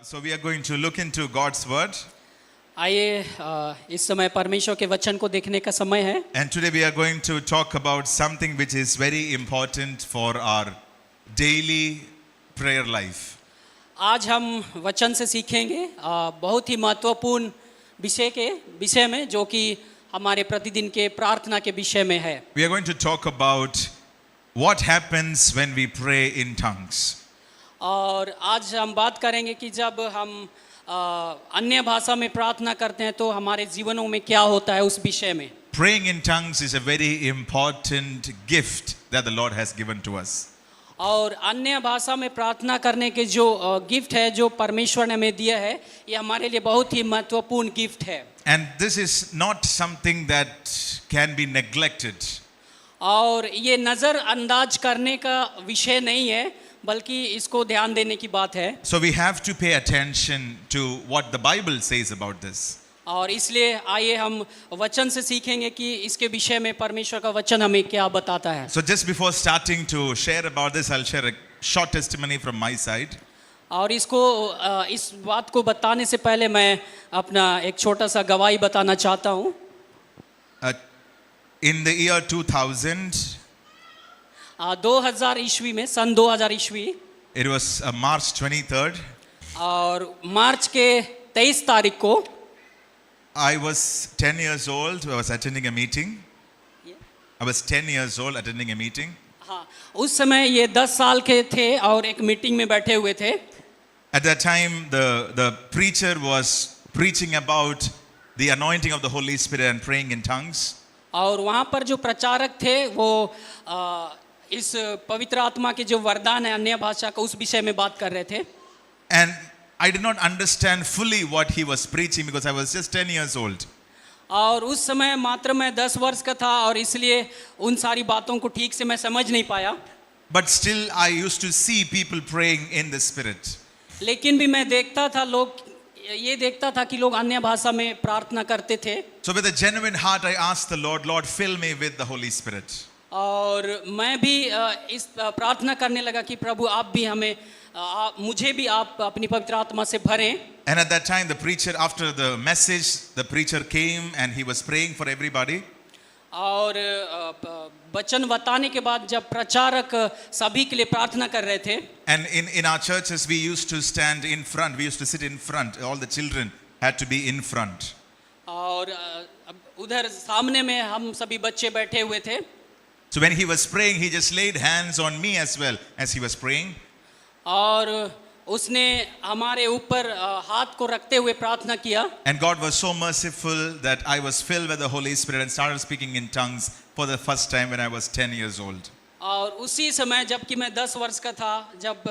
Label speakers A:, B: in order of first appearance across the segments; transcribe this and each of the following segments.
A: So we are going to look into God's word,
B: आइए इस समय परमेश्वर के वचन को देखने का समय है।
A: and today we are going to talk about something which is very important for our daily prayer life.
B: आज हम वचन से सीखेंगे बहुत ही महत्वपूर्ण विषय में जो कि हमारे प्रतिदिन के प्रार्थना के विषय में है।
A: We are going to talk about what happens when we pray in tongues.
B: और आज हम बात करेंगे कि जब हम अन्य भाषा में प्रार्थना करते हैं तो हमारे जीवनों में क्या होता है उस विषय में।
A: Praying in tongues is a very important gift that the Lord has given to us.
B: और अन्य भाषा में प्रार्थना करने के जो गिफ्ट है जो परमेश्वर ने हमें दिया है, ये हमारे लिए बहुत ही महत्वपूर्ण गिफ्ट है।
A: And this is not something that can be neglected.
B: और ये नज़रअंदाज करने का विषय नहीं है, बल्कि इसको ध्यान देने की बात है।
A: So we have to pay attention to what the Bible says about this.
B: और इसलिए आइए हम वचन से सीखेंगे कि इसके विषय में परमेश्वर का वचन हमें क्या बताता है।
A: So just before starting to share about this, I'll share a short testimony from my side.
B: और इस बात को बताने से पहले मैं अपना एक छोटा सा गवाही बताना चाहता हूँ।
A: In the year 2000,
B: 2000 ईस्वी में, सन 2000 ईस्वी,
A: it was March 23rd.
B: और मार्च के 23 तारीख को
A: I was 10 years old. I was attending a meeting. I was 10 years old attending a meeting.
B: हाँ, उस समय ये 10 साल के थे और एक मीटिंग में बैठे हुए थे।
A: At that time, the preacher was preaching about the anointing of the Holy Spirit and praying in tongues.
B: और वहाँ पर जो प्रचारक थे वो इस पवित्र आत्मा के जो वरदान है अन्य भाषा का, उस विषय में बात कर रहे थे।
A: And I did not understand fully what he was preaching because I was just 10 years old.
B: और उस समय मात्र मैं 10 वर्ष का था और इसलिए उन सारी बातों को ठीक से मैं समझ नहीं पाया।
A: But still I used to see people praying in the Spirit.
B: लेकिन भी मैं देखता था कि लोग अन्य भाषा में प्रार्थना करते थे।
A: So with a genuine heart I asked the Lord, Lord, fill me with the Holy Spirit.
B: और मैं भी इस प्रार्थना करने लगा कि प्रभु आप भी मुझे भी आप अपनी पवित्र आत्मा से भरें।
A: And at that time the preacher, after the message, the preacher came and he was praying for everybody.
B: और वचन बताने के बाद जब प्रचारक सभी के लिए प्रार्थना कर रहे थे।
A: And in our churches we used to stand in front, we used to sit in front, all the children had to be in front.
B: और उधर सामने में हम सभी बच्चे बैठे हुए थे।
A: So when he was praying, he just laid hands on me as well as he was praying.
B: और उसने हमारे ऊपर हाथ को रखते हुए प्रार्थना किया।
A: And God was so merciful that I was filled with the Holy Spirit and started speaking in tongues for the first time when I was 10 years old.
B: और उसी समय जबकि मैं 10 वर्ष का था, जब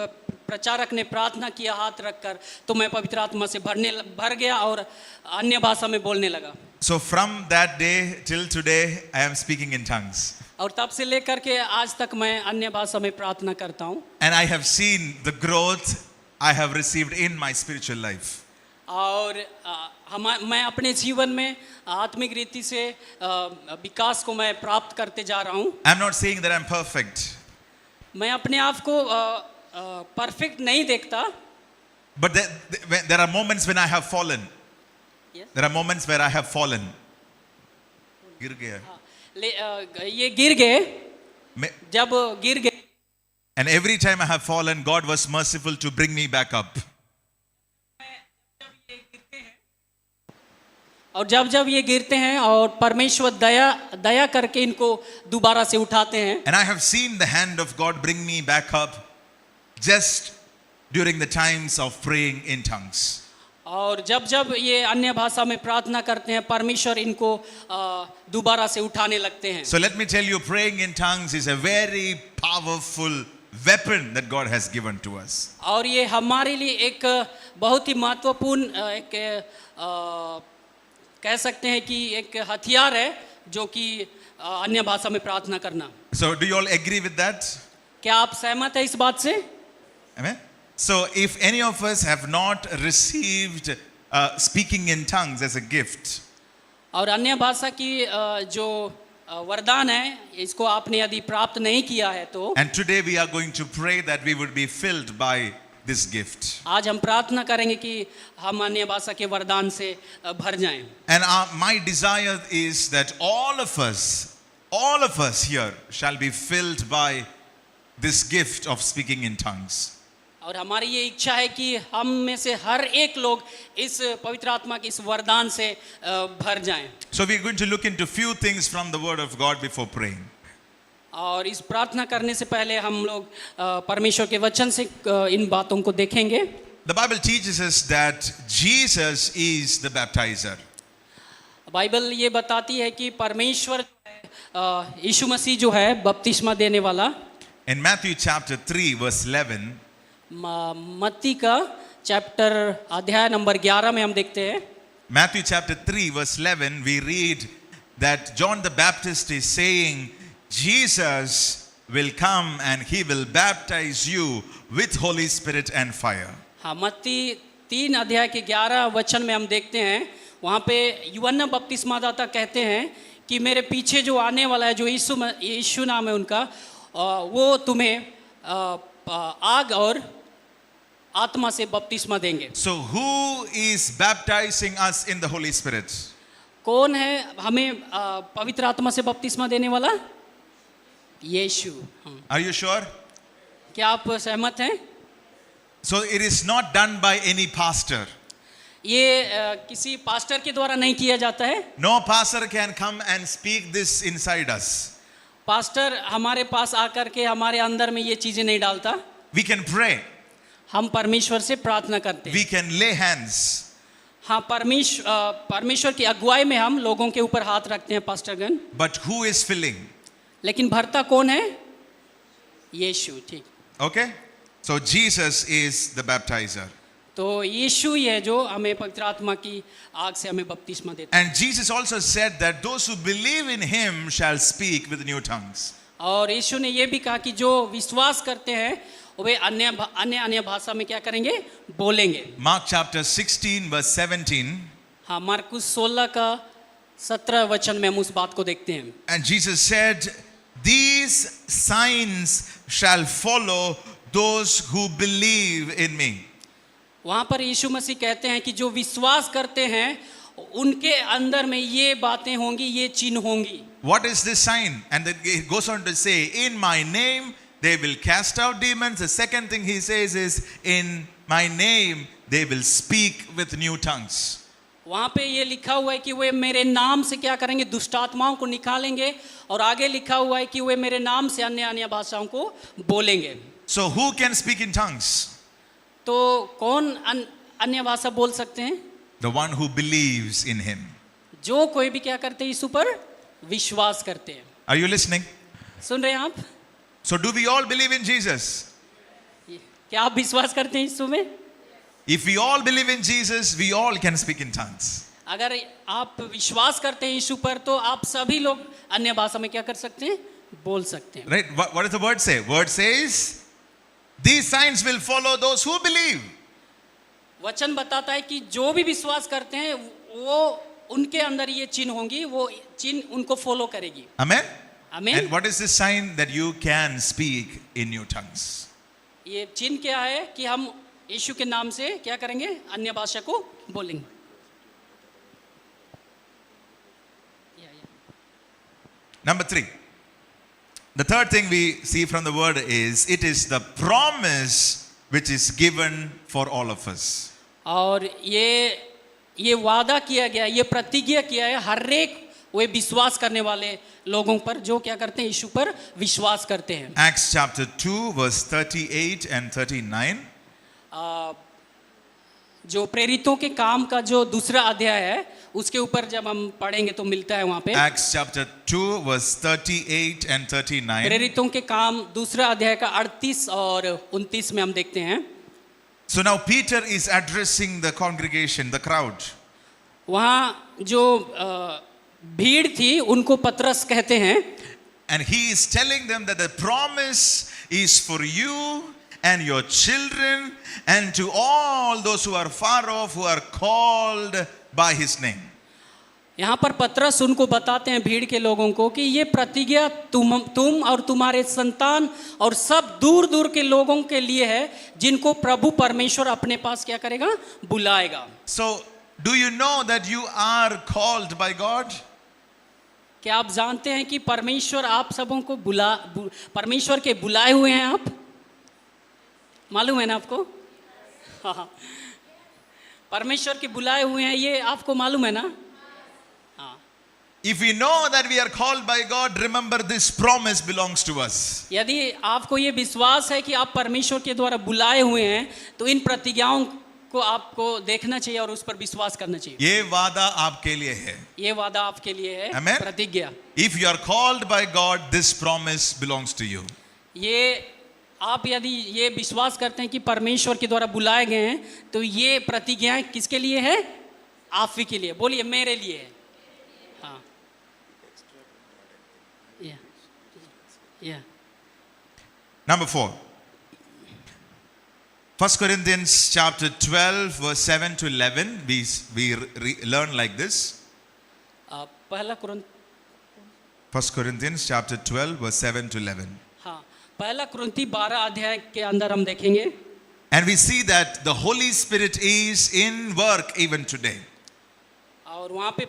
B: प्रचारक ने प्रार्थना किया हाथ रखकर, तो मैं पवित्र आत्मा से भर गया और अन्य भाषा में बोलने लगा।
A: So from that day till today I am speaking in tongues.
B: और तब से लेकर के आज तक मैं अन्य भाषा में प्रार्थना करता हूँ।
A: And I have seen the growth I have received in my spiritual life.
B: और मैं अपने जीवन में आत्मिक रीति से विकास को मैं प्राप्त करते जा रहा हूँ।
A: I'm not saying that I'm perfect.
B: मैं अपने आप को परफेक्ट नहीं देखता।
A: But there are moments when I have fallen.
B: Yes.
A: There are moments where I have fallen. गिर गया।
B: ये गिर गए, जब गिर गए।
A: And every time I have fallen, God was merciful to bring me back up.
B: और जब ये गिरते हैं और परमेश्वर दया करके इनको दोबारा से उठाते हैं।
A: And I have seen the hand of God bring me back up just during the times of praying in tongues.
B: और जब ये अन्य भाषा में प्रार्थना करते हैं, परमेश्वर इनको दोबारा से उठाने लगते हैं।
A: So let me tell you, praying in tongues is a very powerful weapon that God has given to us.
B: और ये हमारे लिए एक बहुत ही महत्वपूर्ण एक कह सकते हैं कि एक हथियार है जो कि अन्य भाषा में प्रार्थना करना।
A: So do you all agree with that?
B: क्या आप सहमत हैं इस बात से?
A: Amen. So if any of us have not received speaking in tongues as a gift,
B: और अन्य भाषा की जो वरदान है, इसको आपने यदि प्राप्त नहीं किया है तो,
A: and today we are going to pray that we would be filled by this gift.
B: आज हम प्रार्थना करेंगे कि हम अन्य भाषा के वरदान से भर जाएं।
A: And my desire is that all of us here shall be filled by this gift of speaking in tongues.
B: और हमारी ये इच्छा है कि हम में से हर एक लोग इस पवित्र आत्मा के इस वरदान से भर जाएं।
A: So we're going to look into few things from the word of God before praying.
B: और इस प्रार्थना करने से पहले हम लोग परमेश्वर के वचन से इन बातों को देखेंगे।
A: The Bible teaches us that Jesus is the baptizer.
B: Bible ये बताती है कि परमेश्वर यीशु मसीह जो है बपतिस्मा देने वाला।
A: In Matthew chapter 3 verse 11,
B: मत्ती का अध्याय नंबर 11 में हम देखते हैं।
A: Matthew chapter 3 verse 11, we read that John the Baptist is saying, Jesus will come and he will baptize you with Holy Spirit and fire.
B: हाँ, मत्ती 3 अध्याय के 11 वचन में हम देखते हैं, वहाँ पे यूहन्ना बपतिस्मादाता कहते हैं कि मेरे पीछे जो आने वाला है, जो यीशु नाम है उनका, वो तुम्हें आग और आत्मा से बपतिस्मा देंगे।
A: So who is baptizing us in the Holy Spirit?
B: कौन है हमें पवित्र आत्मा से बपतिस्मा देने वाला? यीशु।
A: Are you sure?
B: क्या आप सहमत हैं?
A: So it is not done by any pastor.
B: ये किसी पास्टर के द्वारा नहीं किया जाता है।
A: No pastor can come and speak this inside us.
B: Pastor हमारे पास आकर के हमारे अंदर में ये चीजें नहीं डालता।
A: We can pray.
B: हम परमेश्वर से प्रार्थना करते हैं।
A: We can lay hands.
B: हाँ, परमेश्वर की अगुवाई में हम लोगों के ऊपर हाथ रखते हैं पास्टरगण।
A: But who is filling?
B: लेकिन भरता कौन है? यीशु। ठीक।
A: Okay? So Jesus is the baptizer.
B: तो यीशु ही है जो हमें पवित्र आत्मा की आग से हमें बपतिस्मा देता है।
A: And Jesus also said that those who believe in him shall speak with new tongues.
B: और यीशु ने ये भी कहा कि जो विश्वास करते हैं वे अन्य भाषा में क्या करेंगे? बोलेंगे।
A: Mark chapter 16 verse 17.
B: हाँ, मार्कुस 16 का 17 वचन में हम उस बात को देखते हैं।
A: And Jesus said, these signs shall follow those who believe in me.
B: वहाँ पर यीशु मसीह कहते हैं कि जो विश्वास करते हैं उनके अंदर में ये बातें होंगी, ये चिन्ह होंगी।
A: What is this sign? And then he goes on to say, in my name they will cast out demons. The second thing he says is, in my name they will speak with new tongues.
B: वहाँ पे ये लिखा हुआ है कि वे मेरे नाम से क्या करेंगे? दुष्ट आत्माओं को निकालेंगे। और आगे लिखा हुआ है कि वे मेरे नाम से अन्य भाषाओं को बोलेंगे।
A: So who can speak in tongues?
B: तो कौन अन्य भाषा बोल सकते हैं?
A: The one who believes in him.
B: जो कोई भी क्या करते हैं? यीशु पर विश्वास करते हैं।
A: Are you listening?
B: सुन रहे हैं आप?
A: So do we all believe in Jesus?
B: क्या आप विश्वास करते हैं यीशु में?
A: If we all believe in Jesus, we all can speak in tongues.
B: अगर आप विश्वास करते हैं यीशु पर, तो आप सभी लोग अन्य भाषा में क्या कर सकते हैं? बोल सकते हैं।
A: Right? What does the word say? Word says, these signs will follow those who believe.
B: वचन बताता है कि जो भी विश्वास करते हैं वो उनके अंदर ये चिन्ह होंगी, वो चिन्ह उनको फॉलो करेगी।
A: Amen?
B: आमीन।
A: And what is the sign that you can speak in new tongues?
B: ये चिन्ह क्या है कि हम यीशु के नाम से क्या करेंगे? अन्य भाषा को बोलेंगे।
A: Number 3. The third thing we see from the word is, it is the promise which is given for all of us.
B: और ये वादा किया गया, ये प्रतिज्ञा किया है हर एक वे विश्वास करने वाले लोगों पर जो क्या करते हैं? यीशु पर विश्वास करते हैं।
A: Acts chapter 2 verse 38 and 39.
B: जो प्रेरितों के काम का जो दूसरा अध्याय है उसके ऊपर जब हम पढ़ेंगे तो मिलता है वहाँ पे।
A: Acts chapter 2 verse 38 and 39.
B: प्रेरितों के काम दूसरा अध्याय का 38 और 29 में हम देखते हैं।
A: So now Peter is addressing the congregation, the crowd.
B: वहाँ जो भीड़ थी उनको पतरस कहते हैं।
A: And he is telling them that the promise is for you and your children and to all those who are far off, who are called by his name.
B: यहाँ पर पतरस उनको बताते हैं, भीड़ के लोगों को, कि ये प्रतिज्ञा तुम और तुम्हारे संतान और सब दूर दूर के लोगों के लिए है, जिनको प्रभु परमेश्वर अपने पास क्या करेगा, बुलाएगा।
A: So, do you know that you are called by God?
B: क्या आप जानते हैं कि परमेश्वर आप सबों को परमेश्वर के बुलाए हुए हैं आप? मालूम है ना आपको? हाँ, परमेश्वर के बुलाए हुए हैं, ये आपको मालूम है ना? हाँ।
A: If we know that we are called by God, remember this promise belongs to us.
B: यदि आपको ये विश्वास है कि आप परमेश्वर के द्वारा बुलाए हुए हैं, तो इन प्रतिज्ञाओं को आपको देखना चाहिए और उस पर विश्वास करना चाहिए।
A: ये वादा आपके लिए है।
B: ये वादा आपके लिए है।
A: Amen?
B: प्रतिज्ञा।
A: If you are called by God, this promise belongs to you.
B: ये आप यदि ये विश्वास करते हैं कि परमेश्वर के द्वारा बुलाए गए हैं, तो ये प्रतिज्ञाएं किसके लिए है? आप ही के लिए। बोलिए, मेरे लिए है। हाँ।
A: Number 4. 1 Corinthians chapter 12 verse 7 to 11 we learn like this.
B: पहला Corinth
A: 1 Corinthians chapter 12 verse 7 to 11.
B: हाँ, पहला कुरिन्थी 12 अध्याय के अंदर हम देखेंगे।
A: And we see that the Holy Spirit is in work even today.
B: और वहाँ पे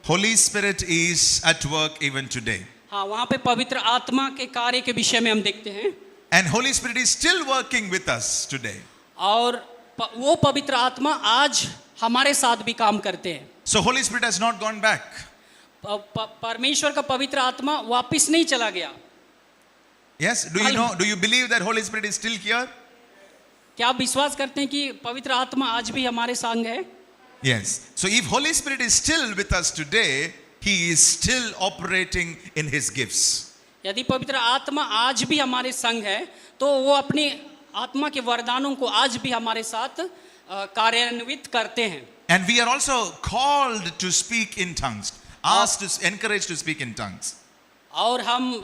A: Holy Spirit is at work even today.
B: हाँ, वहाँ पे पवित्र आत्मा के कार्य के विषय में हम देखते हैं।
A: And Holy Spirit is still working with us today.
B: और वो पवित्र आत्मा आज हमारे साथ भी काम करते हैं।
A: So Holy Spirit has not gone back.
B: परमेश्वर का पवित्र आत्मा वापस नहीं चला गया।
A: Yes, do you believe that Holy Spirit is still here?
B: क्या आप विश्वास करते हैं कि पवित्र आत्मा आज भी हमारे संग है?
A: Yes. So if Holy Spirit is still with us today, He is still operating in His gifts.
B: यदि पवित्र आत्मा आज भी हमारे संग है, तो वो अपनी आत्मा के वरदानों को आज भी हमारे साथ कार्यान्वित करते हैं।
A: And we are also called to speak in tongues, asked to encouraged to speak in tongues.
B: और हम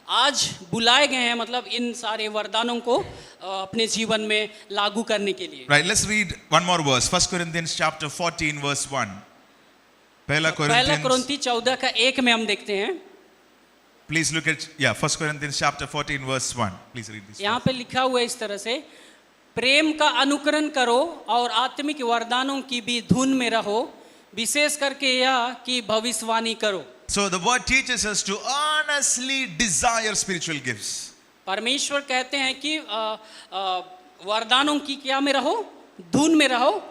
B: आज बुलाए गए हैं, मतलब इन सारे वरदानों को अपने जीवन में लागू करने के लिए।
A: Right, let's read one more verse. 1 Corinthians chapter 14 verse 1. पहला
B: कुरिन्थी 14 का 1 में हम देखते हैं।
A: Please look at 1 Corinthians chapter 14 verse 1. Please read this.
B: यहाँ पे लिखा हुआ है इस तरह से, प्रेम का अनुकरण करो और आत्मिक वरदानों की भी धुन में रहो, विशेष करके यह कि भविष्यवाणी करो।
A: So the word teaches us to earnestly desire spiritual gifts.
B: परमेश्वर कहते हैं कि वरदानों की क्या में रहो? धुन में रहो,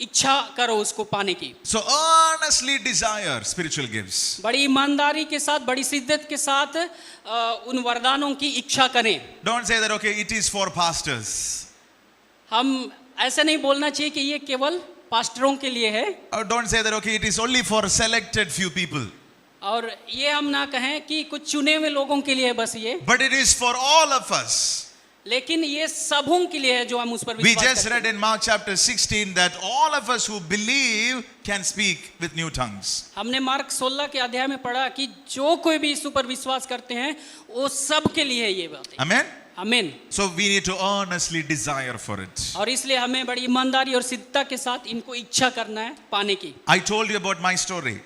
B: इच्छा करो उसको पाने की।
A: So earnestly desire spiritual gifts.
B: बड़ी ईमानदारी के साथ, बड़ी शिद्दत के साथ उन वरदानों की इच्छा करें।
A: Don't say that okay, it is for pastors.
B: हम ऐसा नहीं बोलना चाहिए कि ये केवल पास्टरों के लिए है।
A: Or don't say that okay, it is only for selected few people.
B: और ये हम ना कहें कि कुछ चुने हुए लोगों के लिए है बस ये।
A: But it is for all of us.
B: लेकिन ये सबों के लिए है जो हम उस पर
A: We
B: विश्वास
A: just
B: करते
A: read in Mark chapter 16 that all of us who believe can speak with new tongues.
B: हमने मार्क 16 के अध्याय में पढ़ा कि जो कोई भी यीशु पर विश्वास करते हैं, वो सब के लिए है ये बात।
A: Amen?
B: आमीन।
A: So we need to earnestly desire for it.
B: और इसलिए हमें बड़ी ईमानदारी और सिद्धता के साथ इनको इच्छा करना है पाने की।
A: I told you about my story.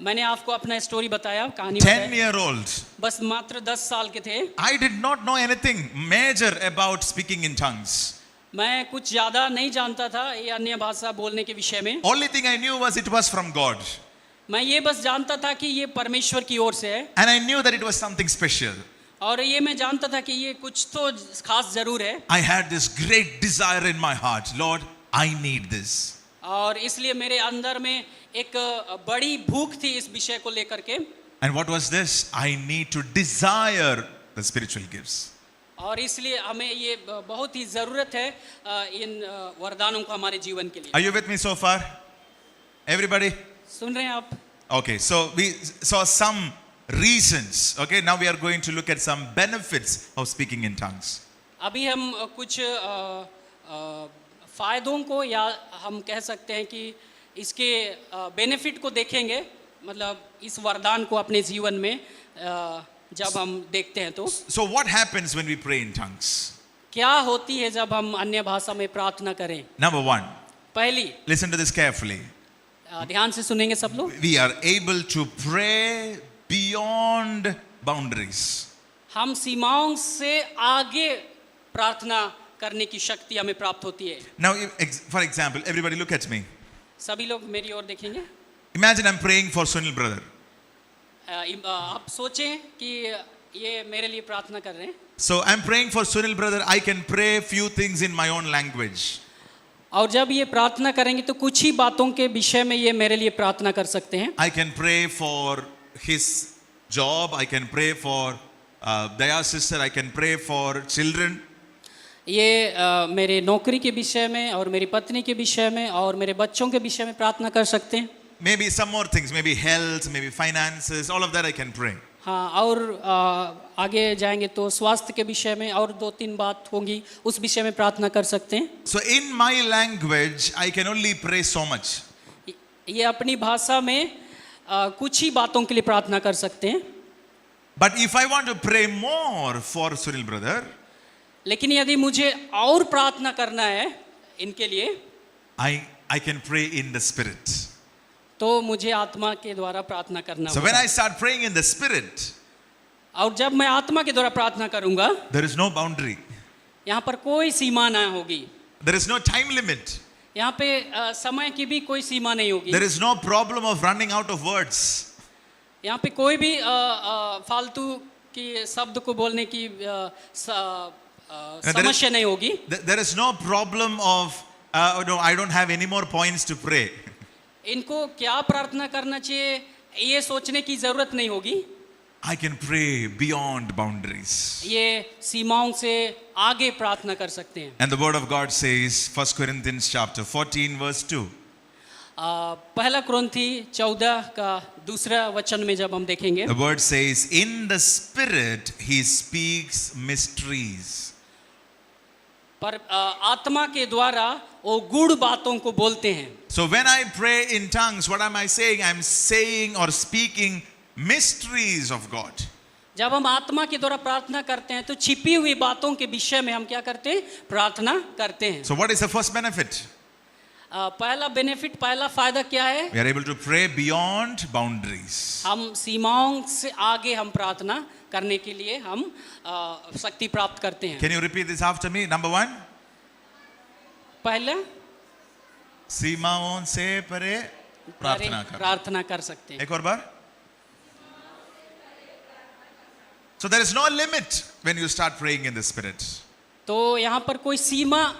B: मैंने आपको अपना स्टोरी बताया, कहानी
A: 10-year-old.
B: बस मात्र 10 साल के थे।
A: I did not know anything major about speaking in tongues.
B: मैं कुछ ज़्यादा नहीं जानता था ये अन्य भाषा बोलने के विषय में।
A: Only thing I knew was it was from God.
B: मैं ये बस जानता था कि ये परमेश्वर की ओर से है।
A: And I knew that it was something special.
B: और ये मैं जानता था कि ये कुछ तो खास जरूर है।
A: I had this great desire in my heart. Lord, I need this.
B: और इसलिए मेरे अंदर में एक बड़ी भूख थी इस विषय को लेकर के।
A: And what was this? I need to desire the spiritual gifts.
B: और इसलिए हमें ये बहुत ही ज़रूरत है इन वरदानों को हमारे जीवन के लिए।
A: Are you with me so far? Everybody?
B: सुन रहे हैं आप?
A: Okay, so we saw some reasons. Okay, now we are going to look at some benefits of speaking in tongues.
B: अभी हम कुछ फ़ायदों को, या हम कह सकते हैं कि इसके बेनिफिट को देखेंगे, मतलब इस वरदान को अपने जीवन में जब हम देखते हैं तो।
A: So what happens when we pray in tongues?
B: क्या होती है जब हम अन्य भाषा में प्रार्थना करें?
A: Number 1.
B: पहली,
A: Listen to this carefully.
B: ध्यान से सुनेंगे सब लोग।
A: we are able to pray beyond boundaries.
B: हम सीमाओं से आगे प्रार्थना करने की शक्ति हमें प्राप्त होती है।
A: Now, for example, everybody look at me.
B: सभी लोग मेरी ओर देखेंगे।
A: Imagine I'm praying for Sunil brother.
B: आप सोचें कि ये मेरे लिए प्रार्थना कर रहे हैं।
A: So I'm praying for Sunil brother. I can pray few things in my own language.
B: और जब ये प्रार्थना करेंगे तो कुछ ही बातों के विषय में ये मेरे लिए प्रार्थना कर सकते हैं।
A: I can pray for his job. I can pray for Daya sister. I can pray for children.
B: ये मेरे नौकरी के विषय में और मेरी पत्नी के विषय में और मेरे बच्चों के विषय में प्रार्थना कर सकते हैं।
A: Maybe some more things. Maybe health. Maybe finances. All of that I can pray.
B: हाँ, और आगे जाएंगे तो स्वास्थ्य के विषय में और 2-3 बात होंगी, उस विषय में प्रार्थना कर सकते हैं।
A: So in my language, I can only pray so much.
B: ये अपनी भाषा में कुछ ही बातों के लिए प्रार्थना कर सकते हैं।
A: But if I want to pray more for Sunil brother,
B: लेकिन यदि मुझे और प्रार्थना करना है इनके लिए,
A: I can pray in the spirit.
B: तो मुझे आत्मा के द्वारा प्रार्थना करना
A: So when
B: होगा।
A: I start praying in the spirit,
B: और जब मैं आत्मा के द्वारा प्रार्थना करूंगा,
A: there is no boundary.
B: यहाँ पर कोई सीमा ना होगी।
A: There is no time limit.
B: यहाँ पे समय की भी कोई सीमा नहीं होगी।
A: There is no problem of running out of words.
B: यहाँ पे कोई भी फालतू की शब्द को बोलने की समस्या नहीं होगी।
A: There is no problem of, no, I don't have any more points to pray.
B: इनको क्या प्रार्थना करना चाहिए ये सोचने की जरूरत नहीं होगी।
A: I can pray beyond boundaries.
B: ये सीमाओं से आगे प्रार्थना कर सकते हैं।
A: And the word of God says, 1 Corinthians chapter 14 verse 2.
B: पहला कुरिन्थी 14 का दूसरा वचन में जब हम देखेंगे,
A: The word says, in the spirit he speaks mysteries.
B: पर आत्मा के द्वारा वो गूढ़ बातों को बोलते हैं।
A: So when I pray in tongues, what am I saying? I'm saying or speaking mysteries of God.
B: जब हम आत्मा के द्वारा प्रार्थना करते हैं तो छिपी हुई बातों के विषय में हम क्या करते हैं? प्रार्थना करते हैं।
A: So what is the first benefit?
B: पहला बेनिफिट, पहला फायदा क्या है?
A: We are able to pray beyond boundaries.
B: हम सीमाओं से आगे हम प्रार्थना करने के लिए हम शक्ति प्राप्त करते हैं।
A: Can you repeat this after me? Number 1.
B: पहला,
A: सीमाओं से परे प्रार्थना कर।
B: प्रार्थना कर सकते हैं।
A: एक और बार. So there is no limit when you start praying in the spirit.
B: तो यहाँ पर कोई सीमा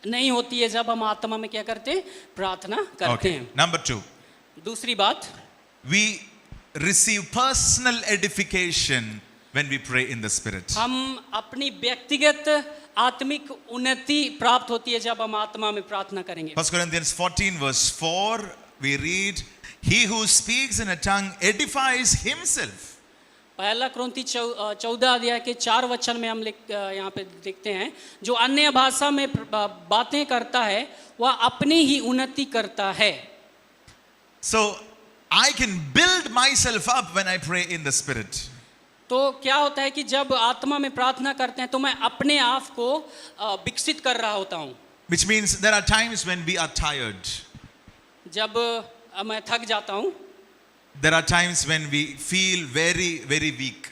B: नहीं होती है जब हम आत्मा में क्या करते हैं? प्रार्थना करते
A: Okay.
B: हैं।
A: Number 2.
B: दूसरी बात,
A: We receive personal edification when we pray in the spirit.
B: हम अपनी व्यक्तिगत आत्मिक उन्नति प्राप्त होती है जब हम आत्मा में प्रार्थना करेंगे।
A: 1 Corinthians 14 verse 4, we read, he who speaks in a tongue edifies himself.
B: पहला कुरिन्थी 14 अध्याय के 4 वचन में हम यहाँ पे देखते हैं, जो अन्य भाषा में बातें करता है वह अपनी ही उन्नति करता है।
A: So I can build myself up when I pray in the spirit.
B: तो क्या होता है कि जब आत्मा में प्रार्थना करते हैं तो मैं अपने आप को विकसित कर रहा होता हूँ।
A: Which means there are times when we are tired.
B: जब मैं थक जाता हूँ,
A: There are times when we feel very, very weak.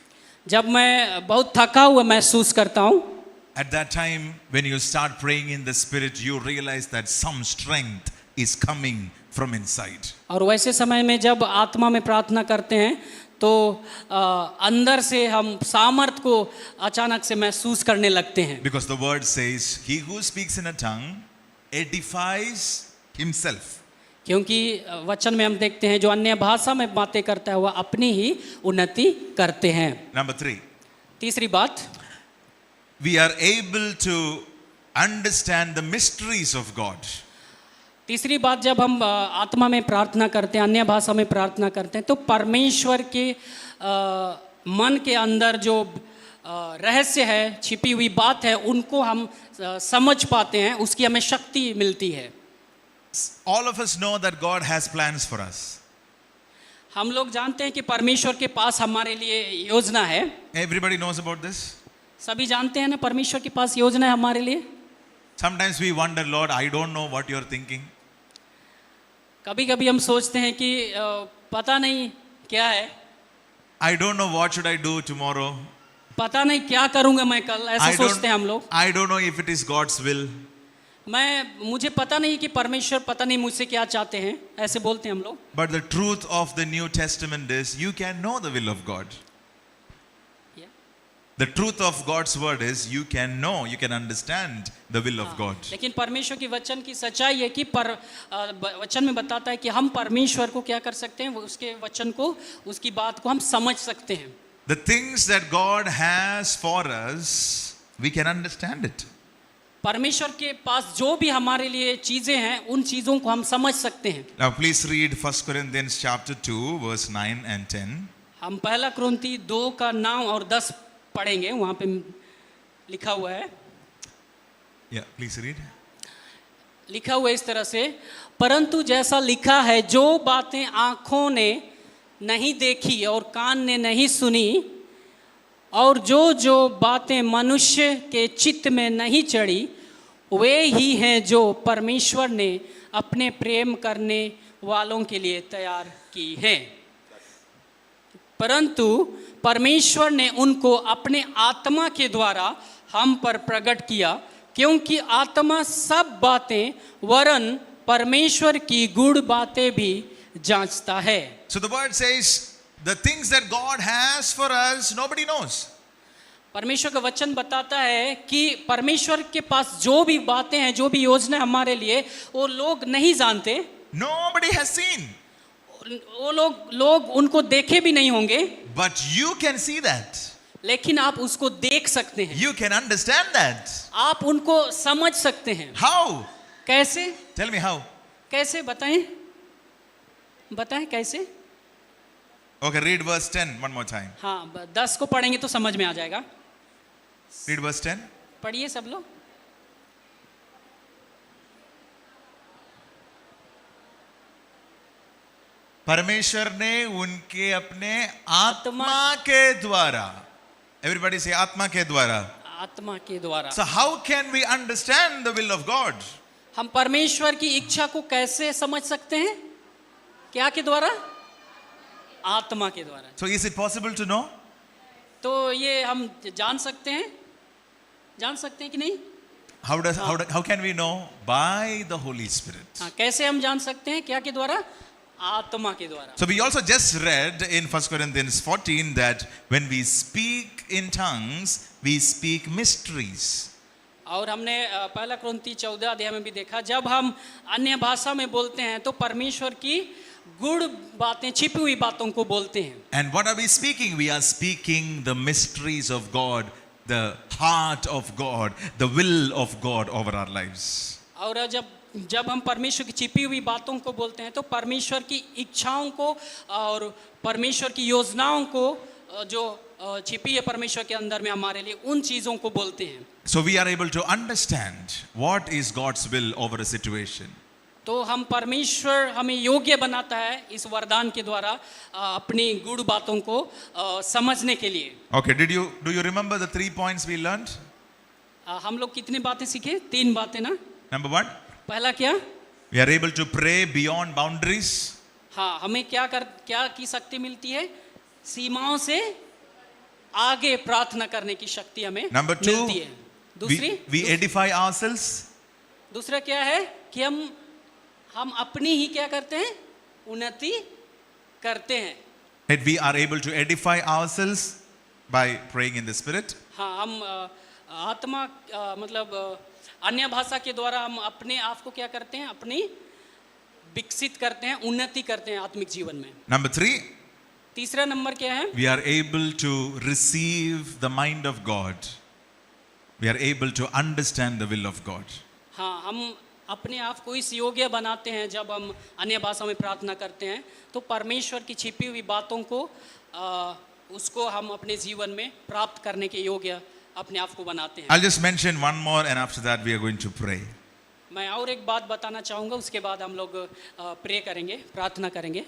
B: जब मैं बहुत थका हुआ महसूस करता हूँ,
A: At that time, when you start praying in the spirit, you realize that some strength is coming from inside.
B: और वैसे समय में जब आत्मा में प्रार्थना करते हैं तो अंदर से हम सामर्थ को अचानक से महसूस करने लगते हैं।
A: Because the word says, he who speaks in a tongue edifies himself.
B: क्योंकि वचन में हम देखते हैं जो अन्य भाषा में बातें करता है वह अपनी ही उन्नति करते हैं।
A: Number 3,
B: तीसरी बात,
A: we are able to understand the mysteries of God.
B: तीसरी बात, जब हम आत्मा में प्रार्थना करते हैं, अन्य भाषा में प्रार्थना करते हैं तो परमेश्वर के मन के अंदर जो रहस्य है, छिपी हुई बात है, उनको हम समझ पाते हैं, उसकी हमें शक्ति मिलती है।
A: All of us know that God has plans for us.
B: हम लोग जानते हैं कि परमेश्वर के पास हमारे लिए योजना है।
A: Everybody knows about this.
B: सभी जानते हैं ना, परमेश्वर के पास योजना है हमारे लिए।
A: Sometimes we wonder, Lord, I don't know what you're thinking.
B: कभी कभी हम सोचते हैं कि पता नहीं क्या है,
A: I don't know what should I do tomorrow.
B: पता नहीं क्या करूंगा मैं कल, ऐसा सोचते हैं हम लोग।
A: I don't know if it is God's will.
B: मुझे पता नहीं कि परमेश्वर पता नहीं मुझसे क्या चाहते हैं, ऐसे बोलते हैं हम लोग।
A: But the truth of the New Testament is you can know the will of God.
B: Yeah.
A: The truth of God's word is you can know, you can understand the will of God.
B: लेकिन परमेश्वर की वचन की सच्चाई है कि वचन में बताता है कि हम परमेश्वर को क्या कर सकते हैं, उसके वचन को, उसकी बात को हम समझ सकते हैं।
A: The things that God has for us, we can understand it.
B: परमेश्वर के पास जो भी हमारे लिए चीजें हैं, उन चीजों को हम समझ सकते हैं।
A: Now please read 1 Corinthians chapter 2 verse 9 and 10.
B: हम पहला कुरिन्ती 2 का 9 और 10 पढ़ेंगे, वहां पे लिखा हुआ है।
A: Yeah, please read.
B: लिखा हुआ है इस तरह से, परंतु जैसा लिखा है, जो बातें आंखों ने नहीं देखी और कान ने नहीं सुनी, और जो बातें मनुष्य के चित्त में नहीं चढ़ी, वे ही हैं जो परमेश्वर ने अपने प्रेम करने वालों के लिए तैयार की हैं। परंतु परमेश्वर ने उनको अपने आत्मा के द्वारा हम पर प्रकट किया, क्योंकि आत्मा सब बातें वरन परमेश्वर की गूढ़ बातें भी जांचता है।
A: So the word says the things that God has for us nobody knows.
B: परमेश्वर का वचन बताता है कि परमेश्वर के पास जो भी बातें हैं, जो भी योजना हमारे लिए, वो लोग नहीं जानते।
A: Nobody has seen.
B: वो लोग उनको देखे भी नहीं होंगे,
A: But you can see that.
B: लेकिन आप उसको देख सकते हैं,
A: You can understand that.
B: आप उनको समझ सकते हैं।
A: How?
B: कैसे?
A: Tell me how.
B: कैसे बताएं कैसे?
A: Okay, read verse 10 one more time.
B: हाँ, 10 को पढ़ेंगे तो समझ में आ जाएगा।
A: Read verse 10.
B: पढ़िए सब लोग।
A: परमेश्वर ने उनके अपने आत्मा के द्वारा, everybody say आत्मा के द्वारा.
B: आत्मा के द्वारा।
A: So how can we understand the will of God?
B: हम परमेश्वर की इच्छा को कैसे समझ सकते हैं? क्या के द्वारा? आत्मा के द्वारा।
A: So is it possible to know?
B: तो ये हम जान सकते हैं कि नहीं?
A: How can we know? By the Holy Spirit.
B: हाँ, कैसे हम जान सकते हैं? क्या के द्वारा? आत्मा के द्वारा।
A: So we also just read in 1 Corinthians 14 that when we speak in tongues, we speak mysteries.
B: और हमने पहला कुरिन्ती 14 अध्याय में भी देखा, जब हम अन्य भाषा में बोलते हैं तो परमेश्वर की गूढ़ बातें, छिपी हुई बातों को बोलते हैं।
A: And what are we speaking? We are speaking the mysteries of God, the heart of God, the will of God over our lives.
B: और जब हम परमेश्वर की छिपी हुई बातों को बोलते हैं तो परमेश्वर की इच्छाओं को और परमेश्वर की योजनाओं को जो छिपी है परमेश्वर के अंदर में हमारे लिए, उन चीज़ों को बोलते हैं।
A: So we are able to understand what is God's will over a situation.
B: तो हम परमेश्वर हमें योग्य बनाता है इस वरदान के द्वारा अपनी गूढ़ बातों को समझने के लिए।
A: Okay, do you remember the 3 points we learned?
B: हम लोग कितनी बातें सीखे? 3 बातें ना।
A: Number 1,
B: पहला क्या?
A: we are able to pray beyond boundaries.
B: हाँ, हमें क्या की शक्ति मिलती है? सीमाओं से आगे प्रार्थना करने की शक्ति हमें
A: Number 2,
B: मिलती है। दूसरी,
A: we edify ourselves.
B: दूसरा क्या है कि हम अपनी ही क्या करते हैं? उन्नति करते हैं।
A: That we are able to edify ourselves by praying in the Spirit.
B: हाँ, हम आत्मा मतलब अन्य भाषा के द्वारा हम अपने आप को क्या करते हैं? अपनी विकसित करते हैं, उन्नति करते हैं आत्मिक जीवन में।
A: Number 3,
B: तीसरा नंबर क्या है?
A: we are able to receive the mind of God. We are able to understand the will of God.
B: हाँ, हम अपने आप को इस योग्य बनाते हैं जब हम अन्य भाषा में प्रार्थना करते हैं तो परमेश्वर की छिपी हुई बातों को उसको हम अपने जीवन में प्राप्त करने के योग्य अपने आप को बनाते हैं।
A: I'll just mention one more and after that we are going to pray.
B: मैं और एक बात बताना चाहूँगा, उसके बाद हम लोग प्रे करेंगे, प्रार्थना करेंगे।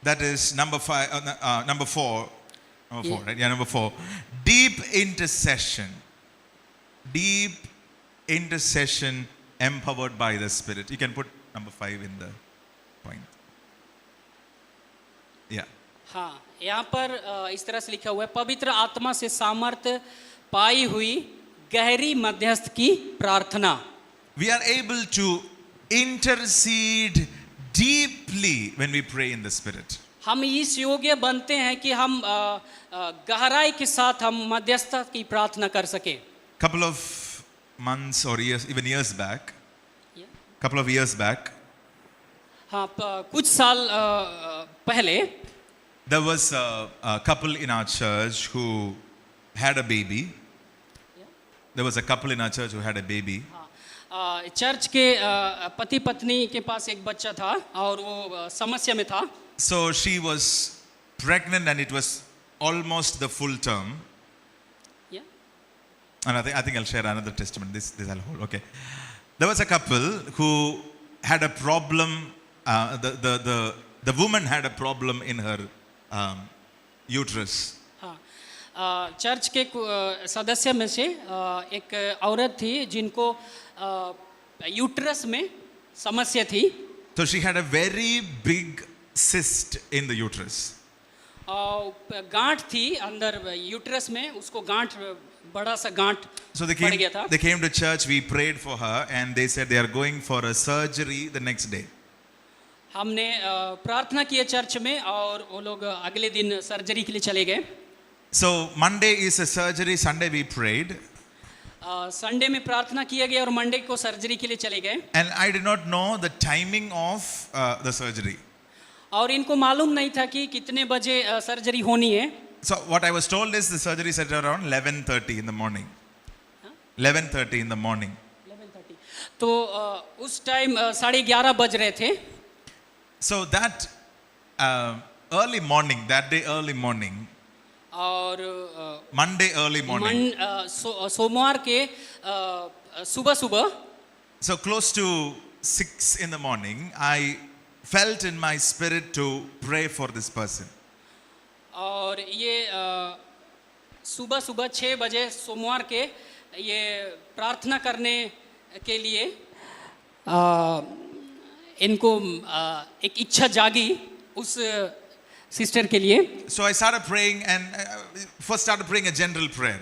A: That is number 4, right? Yeah, number 4. Deep intercession empowered by the Spirit. You can put number 5 in the point. Yeah.
B: हाँ, यहाँ पर इस तरह से लिखा हुआ है, पवित्र आत्मा से सामर्थ्य पाई हुई गहरी मध्यस्थ की प्रार्थना.
A: We are able to intercede deeply when we pray in the Spirit.
B: हम इस योग्य बनते हैं कि हम गहराई के साथ हम मध्यस्थता की प्रार्थना कर सके.
A: Couple of months or years, even years back, couple of years back,
B: हाँ, कुछ साल पहले
A: there was a couple in our church who had a baby. There was a couple in our church who had a baby.
B: Church के पति पत्नी के पास एक बच्चा था और वो समस्या में था.
A: So she was pregnant and it was almost the full term.
B: Yeah.
A: And I think I'll share another testimony. This I'll hold. Okay. There was a couple who had a problem. The woman had a problem in her uterus.
B: हाँ, church के सदस्य में से एक औरत थी जिनको uterus में समस्या थी.
A: So she had a very big cyst in the uterus.
B: गांठ थी अंदर यूट्रस में, उसको गांठ, बड़ा सा गांठ
A: So
B: पड़ गया था.
A: they came to church, we prayed for her and they said they are going for a surgery the next day.
B: हमने प्रार्थना की चर्च में और वो लोग अगले दिन सर्जरी के लिए चले गए.
A: So Monday is a surgery, Sunday we prayed.
B: Sunday में प्रार्थना किया गया और मंडे को सर्जरी के लिए चले गए.
A: And I did not know the timing of the surgery.
B: और इनको मालूम नहीं था कि कितने बजे सर्जरी होनी है.
A: So what I was told is the surgery is at around 11:30 in the morning. 11:30 in the morning.
B: 11:30. तो उस टाइम 11:30 बज रहे थे.
A: So that early morning, that day early morning,
B: और
A: Monday early morning.
B: सोमवार के सुबह सुबह,
A: So close to 6 in the morning, I felt in my spirit to pray for this person.
B: और ये सुबह सुबह 6 बजे सोमवार के ये प्रार्थना करने के लिए इनको एक इच्छा जागी उस सिस्टर के लिए.
A: So I started praying and first started praying a general prayer.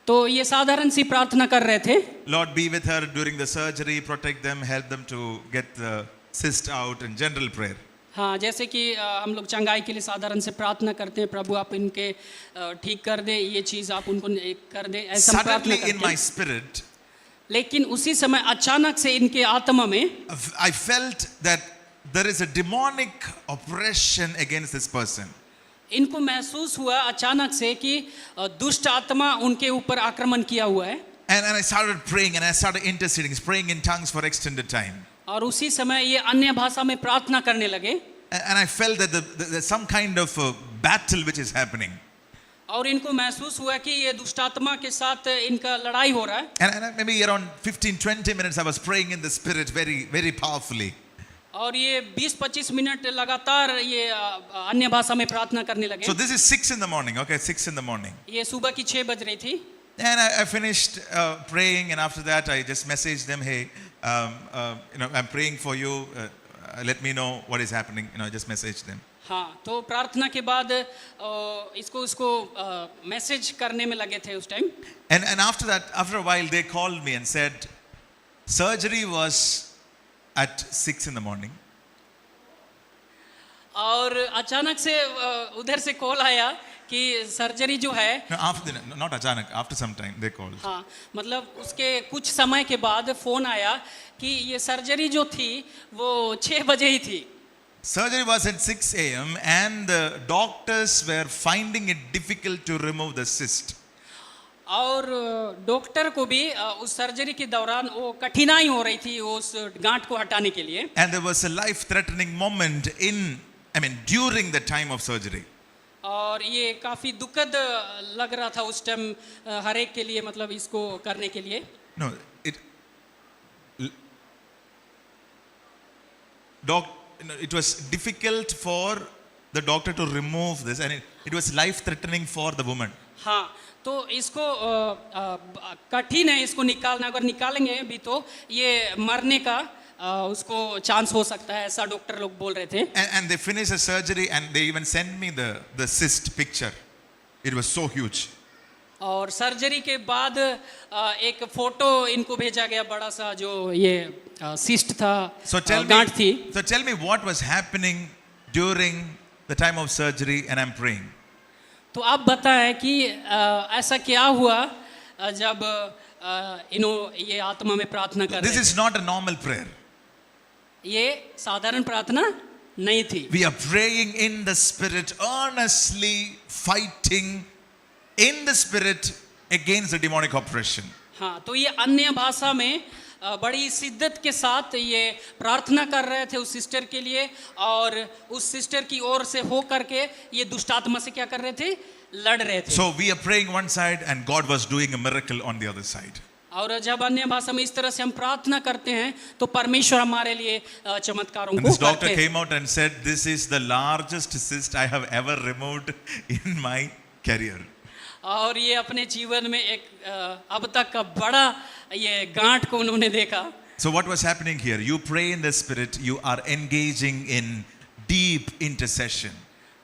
B: तो ये साधारण सी प्रार्थना कर रहे थे.
A: Lord, be with her during the surgery, protect them, help them to get the cyst out, and general prayer.
B: हाँ, जैसे कि हम लोग चंगाई के लिए साधारण से प्रार्थना करते हैं, प्रभु आप इनके ठीक कर दे, ये चीज़ आप उनको कर दे, ऐसा प्रार्थना
A: Suddenly
B: करते
A: in my
B: हैं.
A: spirit,
B: लेकिन उसी समय अचानक से इनके आत्मा में
A: I felt that there is a demonic oppression against this person.
B: इनको महसूस हुआ अचानक से कि दुष्ट आत्मा उनके ऊपर आक्रमण किया हुआ है.
A: And I started praying and I started interceding, praying in tongues for extended time.
B: और उसी समय ये अन्य भाषा में प्रार्थना करने लगे.
A: And I felt that there's some kind of a battle which is happening.
B: और इनको महसूस हुआ कि ये दुष्ट आत्मा के साथ इनका लड़ाई हो रहा है.
A: And maybe around 15-20 minutes I was praying in the spirit very, very powerfully.
B: और ये 20-25 मिनट लगातार ये अन्य भाषा में प्रार्थना करने लगे.
A: So this is 6 in the morning, okay, 6 in the morning.
B: ये सुबह की 6 बज रही थी.
A: And I finished praying, and after that I just messaged them, hey, I'm praying for you, let me know what is happening, I just messaged them.
B: हाँ, तो प्रार्थना के बाद इसको मैसेज करने में लगे थे उस time.
A: And after that, after a while they called me and said, surgery was at 6 in the morning.
B: और अचानक से उधर से कॉल आया कि सर्जरी जो है.
A: No, not achanak, after some time they called.
B: हाँ, मतलब उसके कुछ समय के बाद फोन आया कि ये सर्जरी जो थी वो 6 बजे ही थी.
A: Surgery was at 6 a.m. and the doctors were finding it difficult to remove the cyst.
B: और डॉक्टर को भी उस सर्जरी के दौरान वो कठिनाई हो रही थी उस गांठ को हटाने के लिए.
A: And there was a life-threatening moment during the time of surgery.
B: और ये काफी दुखद लग रहा था उस टाइम हर एक के लिए, मतलब इसको करने के लिए.
A: No, it was difficult for the doctor to remove this, and it was life-threatening for the woman.
B: हाँ, तो इसको कठिन है इसको निकालना. अगर निकालेंगे भी तो ये मरने का उसको चांस हो सकता है, ऐसा डॉक्टर लोग बोल रहे थे।
A: And they finished the surgery and they even sent me the cyst picture. It was so huge.
B: और सर्जरी के बाद एक फोटो इनको भेजा गया, बड़ा सा जो ये सिस्ट था,
A: So tell
B: गांठ थी।
A: me, so tell me what was happening during the time of surgery and I'm praying.
B: तो आप बताएं कि ऐसा क्या हुआ जब ये आत्मा में प्रार्थना कर
A: This
B: रहे
A: is not a normal prayer.
B: थे। ये साधारण प्रार्थना नहीं थी।
A: We are praying in the spirit, earnestly fighting in the spirit against the demonic oppression.
B: हाँ, तो ये अन्य भाषा में बड़ी शिद्दत के साथ ये प्रार्थना कर रहे थे उस सिस्टर के लिए, और उस सिस्टर की ओर से हो करके ये दुष्ट आत्मा से क्या कर रहे थे, लड़ रहे थे।
A: So we are praying one side and God was doing a miracle on the other side.
B: और जब अन्य भाषा में इस तरह से हम प्रार्थना करते हैं तो परमेश्वर हमारे लिए चमत्कारों
A: And
B: को
A: this doctor
B: करते हैं।
A: came out and said, "This is the largest cyst I have ever removed in my career."
B: और ये अपने जीवन में एक अब तक का बड़ा ये गांठ को उन्होंने देखा।
A: So what was happening here? You pray in the spirit, you are engaging in deep intercession.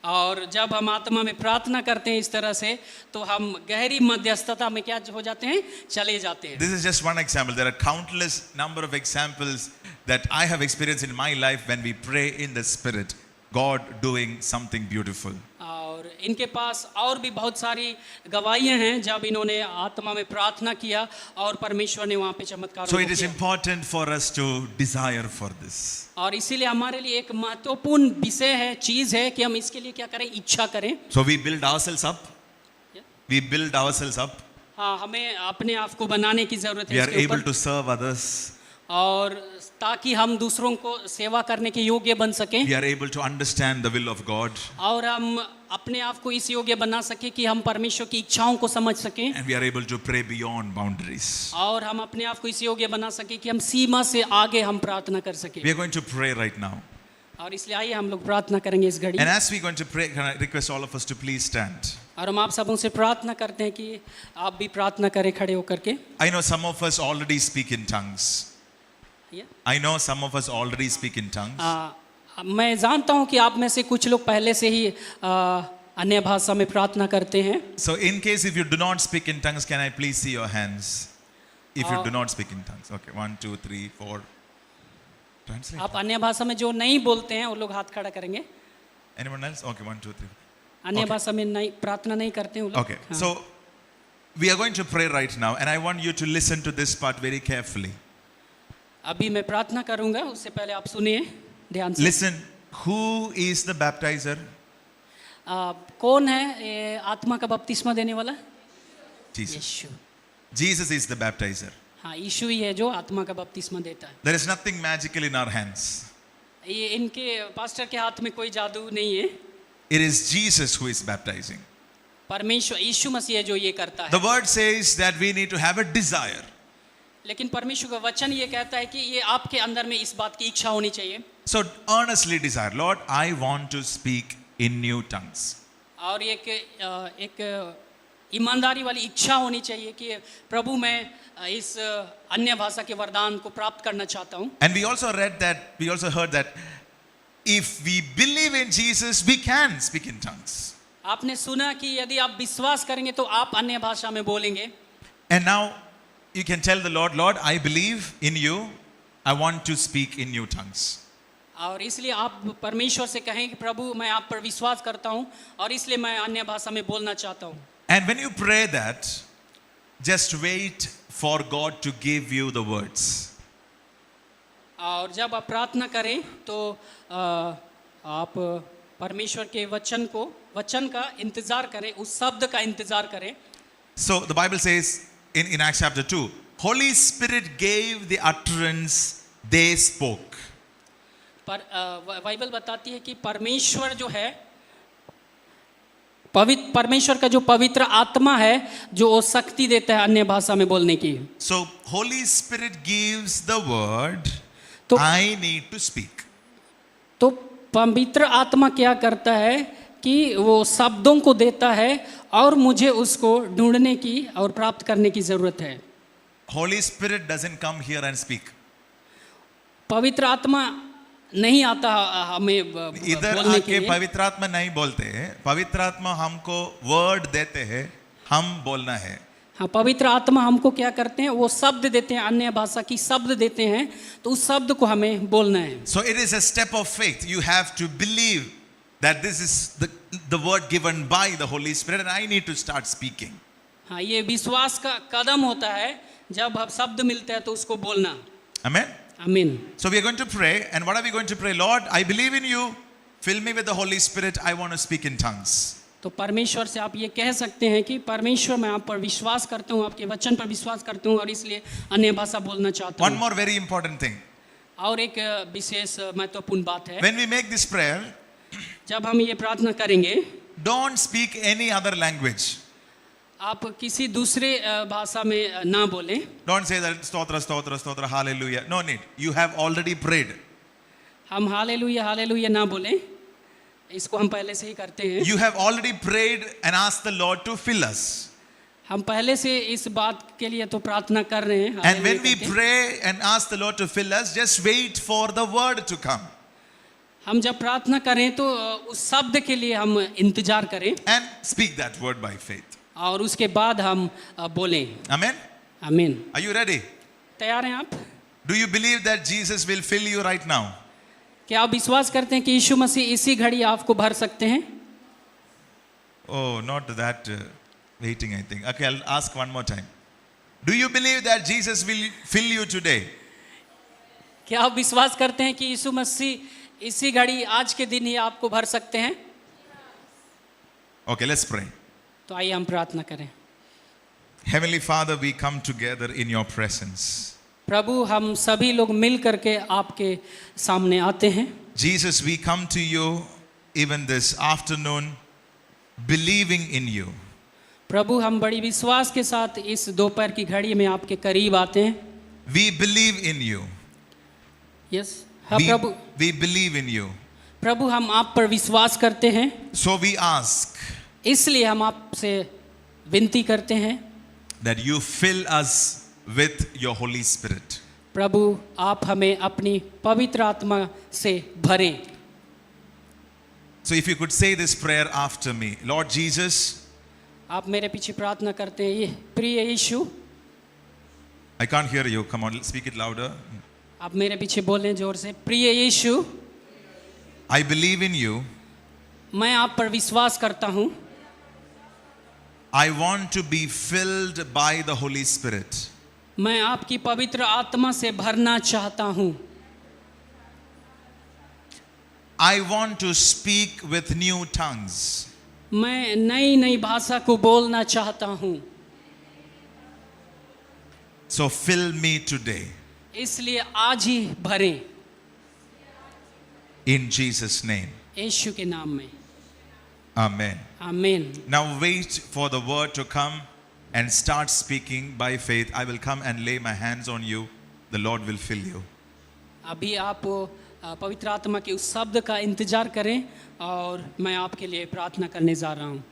B: और जब हम आत्मा में प्रार्थना करते हैं इस तरह से, तो हम गहरी मध्यस्थता में क्या हो जाते हैं, चले जाते हैं।
A: This is just one example. There are countless number of examples that I have experienced in my life when we pray in the spirit, God doing something beautiful.
B: और इनके पास और भी बहुत सारी गवाहियां हैं जब इन्होंने आत्मा में प्रार्थना किया और परमेश्वर ने वहाँ पे चमत्कार
A: So it
B: को
A: is
B: किया।
A: important for us to desire for this.
B: और इसीलिए हमारे लिए एक महत्वपूर्ण विषय है, चीज है कि हम इसके लिए क्या करें, इच्छा करें।
A: So we build ourselves up. We build ourselves up.
B: हाँ, हमें अपने आप को बनाने की जरूरत है
A: We are
B: इसके
A: able
B: ऊपर,
A: to serve others.
B: और ताकि हम दूसरों को सेवा करने के योग्य बन सकें,
A: We are able to understand the will of God.
B: और हम अपने आप को इस योग्य बना सके कि हम परमेश्वर की इच्छाओं को समझ सकें,
A: And we are able to pray beyond boundaries.
B: और हम अपने आप को इस योग्य बना सके कि हम सीमा से आगे हम प्रार्थना कर सके।
A: We are going to pray right now.
B: और इसलिए आइए हम लोग प्रार्थना करेंगे इस घड़ी।
A: And as we are going to pray, can I request all of us to please stand?
B: और हम आप सबों से प्रार्थना करते हैं कि आप भी प्रार्थना करें खड़े होकर के।
A: I know some of us already speak in tongues. I know some of us already speak in tongues.
B: मैं जानता हूं कि आप में से कुछ लोग पहले से ही अन्य भाषा में प्रार्थना करते हैं।
A: So in case if you do not speak in tongues, can I please see your hands? If you do not speak in tongues. Okay, 1, 2, 3, 4. Translate.
B: आप अन्य भाषा में जो नहीं बोलते हैं वो लोग हाथ खड़ा करेंगे।
A: Anyone else? Okay, 1, 2, 3.
B: अन्य
A: Okay.
B: भाषा में नहीं प्रार्थना नहीं करते हैं वो लोग।
A: Okay,
B: हाँ।
A: so we are going to pray right now, and I want you to listen to this part very carefully.
B: अभी मैं प्रार्थना करूंगा, उससे पहले आप सुनिए ध्यान से।
A: Listen, who is the baptizer?
B: कौन है ये आत्मा का बपतिस्मा देने वाला?
A: Jesus.
B: Yeshu.
A: Jesus is the baptizer.
B: हाँ, यीशु ही है जो आत्मा का बपतिस्मा देता है।
A: There is nothing magical in our hands.
B: ये इनके पास्टर के हाथ में कोई जादू नहीं है,
A: It is Jesus who is baptizing.
B: परमेश्वर यीशु मसीह है जो ये करता है।
A: The word says that we need to have a desire.
B: लेकिन परमेश्वर का वचन ये कहता है कि ये आपके अंदर में इस बात की इच्छा होनी चाहिए।
A: So earnestly desire, Lord, I want to speak in new tongues.
B: और एक ईमानदारी वाली इच्छा होनी चाहिए कि प्रभु मैं इस अन्य भाषा के वरदान को प्राप्त करना चाहता हूँ।
A: And we also heard that if we believe in Jesus, we can speak in tongues.
B: आपने सुना कि यदि आप विश्वास करेंगे तो आप अन्य भाषा में बोलेंगे।
A: And now you can tell the Lord, Lord, I believe in you. I want to speak in new tongues.
B: और इसलिए आप परमेश्वर से कहें कि प्रभु मैं आप पर विश्वास करता हूँ और इसलिए मैं अन्य भाषा में बोलना चाहता हूँ।
A: And when you pray that, just wait for God to give you the words.
B: और जब आप प्रार्थना करें तो आप परमेश्वर के वचन का इंतजार करें, उस शब्द का इंतजार करें।
A: So the Bible says in Acts chapter 2, Holy Spirit gave the utterance, they spoke.
B: पर बाइबल बताती है कि परमेश्वर जो है परमेश्वर का जो पवित्र आत्मा है जो वो शक्ति देता है अन्य भाषा में बोलने की।
A: So Holy Spirit gives the word,
B: तो
A: I need to speak.
B: तो पवित्र आत्मा क्या करता है कि वो शब्दों को देता है और मुझे उसको ढूंढने की और प्राप्त करने की जरूरत है।
A: Holy Spirit doesn't come here and speak.
B: पवित्र आत्मा नहीं आता हमें
A: इधर
B: बोलने के
A: आके
B: लिए।
A: पवित्र आत्मा नहीं बोलते हैं, पवित्र आत्मा हमको वर्ड देते हैं, हम बोलना है।
B: हाँ, पवित्र आत्मा हमको क्या करते हैं, वो शब्द देते हैं, अन्य भाषा की शब्द देते हैं, तो उस शब्द को हमें बोलना है।
A: So it is a step of faith. You have to believe that this is the word given by the Holy Spirit and I need to start speaking.
B: हाँ, ये विश्वास का कदम होता है, जब हम शब्द मिलते हैं तो उसको बोलना।
A: Amen.
B: आमीन।
A: So we are going to pray, and what are we going to pray? Lord, I believe in you. Fill me with the Holy Spirit. I want to speak in tongues.
B: तो परमेश्वर से आप ये कह सकते हैं कि परमेश्वर, मैं आप पर विश्वास करता हूँ, आपके वचन पर विश्वास करता हूँ और इसलिए अन्य भाषा बोलना चाहता
A: One
B: हूँ।
A: more very important thing.
B: और एक विशेष महत्वपूर्ण बात है,
A: When we make this prayer,
B: जब हम ये प्रार्थना करेंगे,
A: don't speak any other language.
B: आप किसी दूसरे भाषा में ना बोलें।
A: Don't say that stotra, stotra, stotra, hallelujah. No need. You have already prayed.
B: हम हालेलुया हालेलुया ना बोलें, इसको हम पहले से ही करते हैं।
A: You have already prayed and asked the Lord to fill us.
B: हम पहले से इस बात के लिए तो प्रार्थना कर रहे हैं।
A: And when we
B: हालेलुया करके।
A: pray and ask the Lord to fill us, just wait for the word to come.
B: हम जब प्रार्थना करें तो उस शब्द के लिए हम इंतजार करें
A: And speak that word by faith.
B: और उसके बाद हम बोलें।
A: Amen.
B: आमीन।
A: Are you ready?
B: तैयार हैं आप?
A: Do you believe that Jesus will fill you right now?
B: क्या आप विश्वास करते हैं कि यीशु मसीह इसी घड़ी आपको भर सकते हैं?
A: Oh, not that waiting, I think. Okay, I'll ask one more time. Do you believe that Jesus will fill you today?
B: क्या आप विश्वास करते हैं कि यीशु मसीह इसी घड़ी आज के दिन ही आपको भर सकते हैं?
A: Okay, let's pray.
B: तो आइए हम प्रार्थना करें।
A: Heavenly Father, we come together in your presence.
B: प्रभु, हम सभी लोग मिल करके आपके सामने आते हैं।
A: Jesus, we come to you even this afternoon believing in you.
B: प्रभु, हम बड़ी विश्वास के साथ इस दोपहर की घड़ी में आपके करीब आते हैं।
A: We believe in you.
B: Yes, हाँ प्रभु।
A: We believe in you.
B: प्रभु, हम आप पर विश्वास करते हैं,
A: So we ask
B: इसलिए हम आपसे विनती करते हैं
A: that you fill us with your Holy Spirit.
B: प्रभु, आप हमें अपनी पवित्र आत्मा से भरें।
A: So if you could say this prayer after me. Lord Jesus,
B: आप मेरे पीछे प्रार्थना करते हैं। ये प्रिय यीशु,
A: I can't hear you. Come on, speak it louder.
B: आप मेरे पीछे बोलें जोर से। प्रिय यीशु,
A: I believe in you.
B: मैं आप पर विश्वास करता हूँ।
A: I want to be filled by the Holy Spirit.
B: मैं आपकी पवित्र आत्मा से भरना चाहता हूँ।
A: I want to speak with new tongues.
B: मैं नई नई भाषा को बोलना चाहता हूँ।
A: So fill me today.
B: इसलिए आज ही भरें,
A: In Jesus' name.
B: यीशु के नाम में।
A: Amen.
B: आमीन।
A: Now wait for the word to come and start speaking by faith. I will come and lay my hands on you. The Lord will fill you.
B: अभी आप पवित्र आत्मा के उस शब्द का इंतजार करें और मैं आपके लिए प्रार्थना करने जा रहा हूँ।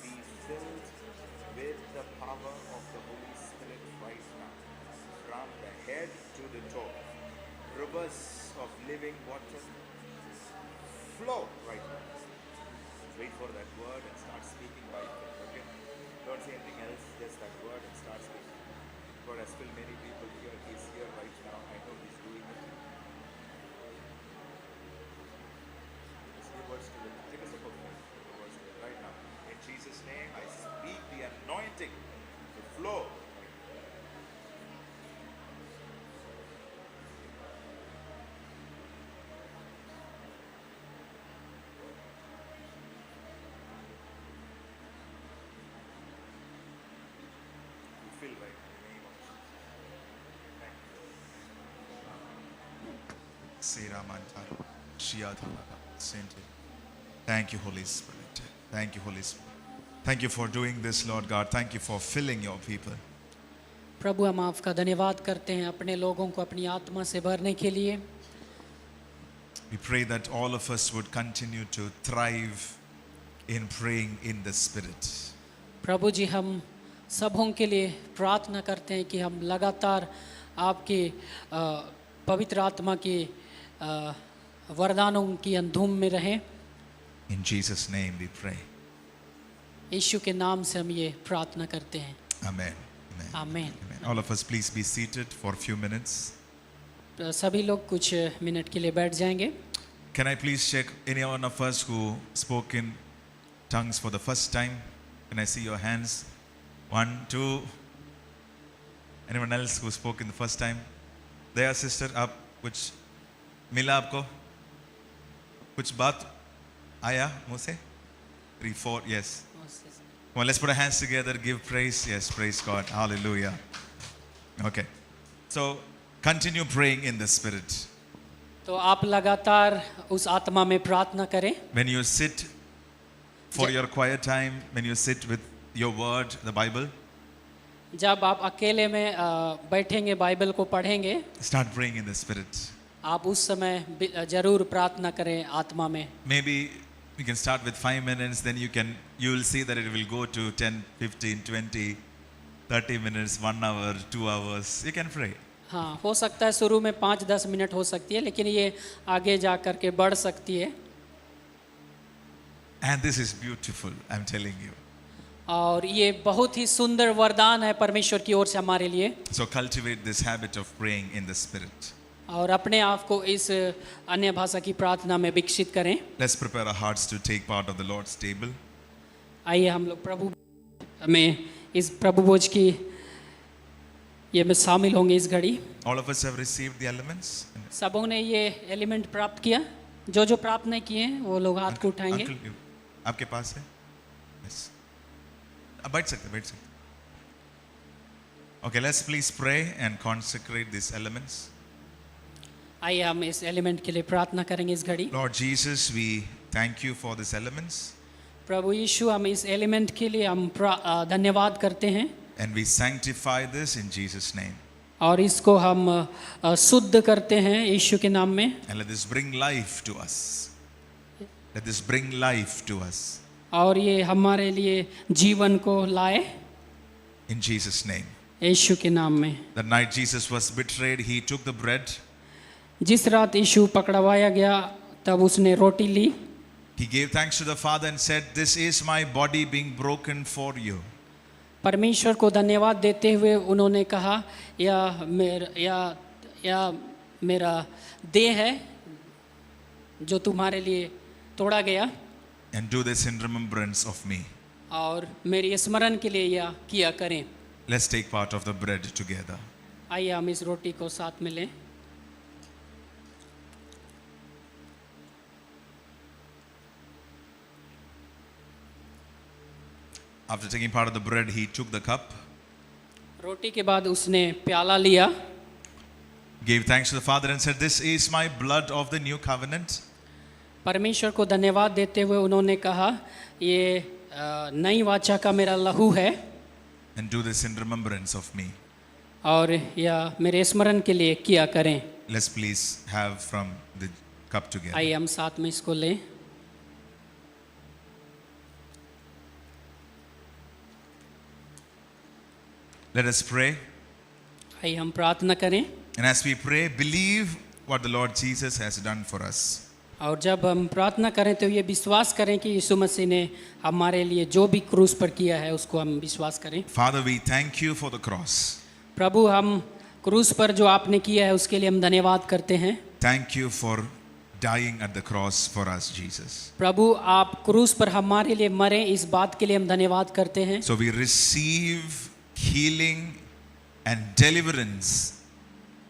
A: Be filled with the power of the Holy Spirit right now, from the head to the toe. Rivers of living water flow right now. Wait for that word and start speaking by faith. Okay? Don't say anything else, just that word and start speaking. God has filled many people here. He's here right now. I know He's doing it. Just give words to it. Take a sip of faith. Give words to it right now. In Jesus' name, I speak the anointing to flow. Feel right in the name of Jesus. Thank you, Holy Spirit. Thank you, Holy Spirit. Thank you for doing this, Lord God. Thank you for filling your people.
B: प्रभु हम आपका धन्यवाद करते हैं अपने लोगों को अपनी आत्मा से भरने के लिए।
A: We pray that all of us would continue to thrive in praying in the Spirit.
B: प्रभु जी हम सबों के लिए प्रार्थना करते हैं कि हम लगातार आपके पवित्र आत्मा के वरदानों की अंधुम में रहें।
A: In Jesus' name we pray.
B: यीशु के नाम से हम ये प्रार्थना करते हैं।
A: Amen. Amen.
B: आमीन।
A: Amen. All of us please be seated for a few minutes.
B: सभी लोग कुछ मिनट के लिए बैठ जाएंगे।
A: Can I please check any one of us who spoke in tongues for the first time? Can I see your hands? 1, 2. Anyone else who spoke in the first time? There, sister, आप कुछ मिला आपको? कुछ बात आया मुँह से? 3, 4, yes. Come on, let's put our hands together, give praise. Yes, praise God. Hallelujah. Okay. So, continue praying in the Spirit.
B: तो आप लगातार उस आत्मा में प्रार्थना करें।
A: When you sit for your quiet time, when you sit with your word, the Bible,
B: जब आप अकेले में बैठेंगे बाइबल को पढ़ेंगे,
A: start praying in the Spirit.
B: आप उस समय जरूर प्रार्थना करें आत्मा में।
A: Maybe you can start with 5 minutes, then you will see that it will go to 10, 15, 20, 30 minutes, 1 hour, 2 hours. You can pray.
B: हाँ, हो सकता है शुरू में 5-10 मिनट हो सकती है, लेकिन ये आगे जा कर के बढ़ सकती है।
A: And this is beautiful, I'm telling you.
B: और ये बहुत ही सुंदर वरदान है परमेश्वर की ओर से हमारे लिए।
A: So cultivate this habit of praying in the Spirit.
B: और अपने आप को इस अन्य भाषा की प्रार्थना में विकसित करें।
A: Let's prepare our hearts to take part of the Lord's table.
B: आइए हम लोग प्रभु में इस प्रभु भोज की ये में शामिल होंगे इस घड़ी।
A: All of us have received the elements.
B: सबों ने ये एलिमेंट प्राप्त किया। जो प्राप्त नहीं किए हैं वो लोग हाथ को उठाएंगे।
A: Uncle, आपके पास है? Yes. अब बैठ सकते। Okay, let's please pray and consecrate these elements.
B: आइए हम इस एलिमेंट के लिए प्रार्थना करेंगे इस घड़ी।
A: Lord Jesus, we thank you for these elements.
B: प्रभु यीशु हम इस एलिमेंट के लिए हम धन्यवाद करते हैं।
A: And we sanctify this in Jesus' name.
B: और इसको हम शुद्ध करते हैं यीशु के नाम में।
A: And let this bring life to us. Let this bring life to us.
B: और ये हमारे लिए जीवन को लाए।
A: In Jesus' name.
B: यीशु के नाम में।
A: The night Jesus was betrayed, he took the bread.
B: जिस रात यीशु पकड़वाया गया तब उसने रोटी ली।
A: He gave thanks to the Father and said, "This is my body being broken for you."
B: परमेश्वर को धन्यवाद देते हुए उन्होंने कहा या मेरा देह है जो तुम्हारे लिए तोड़ा गया।
A: And do this in remembrance of me.
B: और मेरी स्मरण के लिए यह किया करें।
A: Let's take part of the bread together.
B: आइए हम इस रोटी को साथ में लें।
A: After taking part of the bread, he took the cup,
B: रोटी के बाद उसने प्याला लिया।
A: gave thanks to the Father and said, "This is my blood of the new covenant."
B: परमेश्वर को धन्यवाद देते हुए उन्होंने कहा ये नई वाचा का मेरा लहू है।
A: And do this in remembrance of me.
B: और यह मेरे स्मरण के लिए किया करें।
A: Let's please have from the cup together.
B: आइए हम साथ में इसको लें।
A: Let us pray.
B: आइए हम प्रार्थना करें।
A: And as we pray, believe what the Lord Jesus has done for us.
B: और जब हम प्रार्थना करें तो ये विश्वास करें कि यीशु मसीह ने हमारे लिए जो भी क्रूस पर किया है उसको हम विश्वास करें।
A: Father, we thank you for the cross.
B: प्रभु, हम क्रूस पर जो आपने किया है उसके लिए हम धन्यवाद करते हैं।
A: Thank you for dying at the cross for us, Jesus.
B: प्रभु, आप क्रूस पर हमारे लिए मरे, इस बात के लिए हम धन्यवाद करते हैं।
A: So we receive healing and deliverance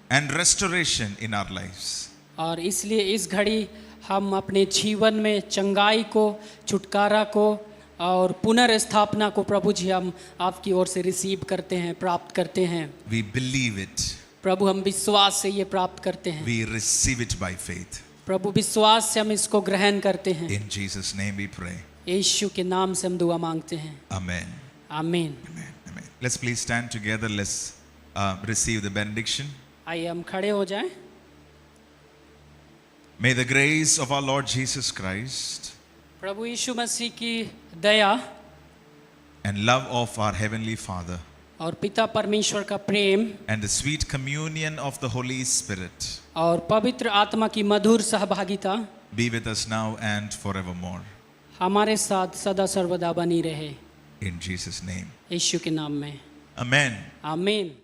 A: and restoration in our lives.
B: और इसलिए इस घड़ी हम अपने जीवन में चंगाई को, छुटकारा को और पुनर्स्थापना को प्रभु जी हम आपकी ओर से रिसीव करते हैं, प्राप्त करते हैं।
A: We believe it.
B: प्रभु, हम विश्वास से ये प्राप्त करते हैं।
A: We receive it by faith.
B: प्रभु, विश्वास से हम इसको ग्रहण करते हैं।
A: In Jesus' name we pray.
B: यीशु के नाम से हम दुआ मांगते हैं।
A: Amen.
B: आमीन।
A: Amen. Amen. Let's please stand together. Let's receive the benediction.
B: आइए हम खड़े हो जाएं।
A: May the grace of our Lord Jesus Christ
B: प्रभु यीशु मसीह की दया
A: and love of our Heavenly Father
B: और पिता परमेश्वर का प्रेम
A: and the sweet communion of the Holy Spirit
B: और पवित्र आत्मा की मधुर सहभागिता
A: be with us now and forevermore.
B: हमारे साथ सदा सर्वदा बनी रहे।
A: In Jesus' name.
B: यीशु के नाम में
A: Amen.
B: आमीन।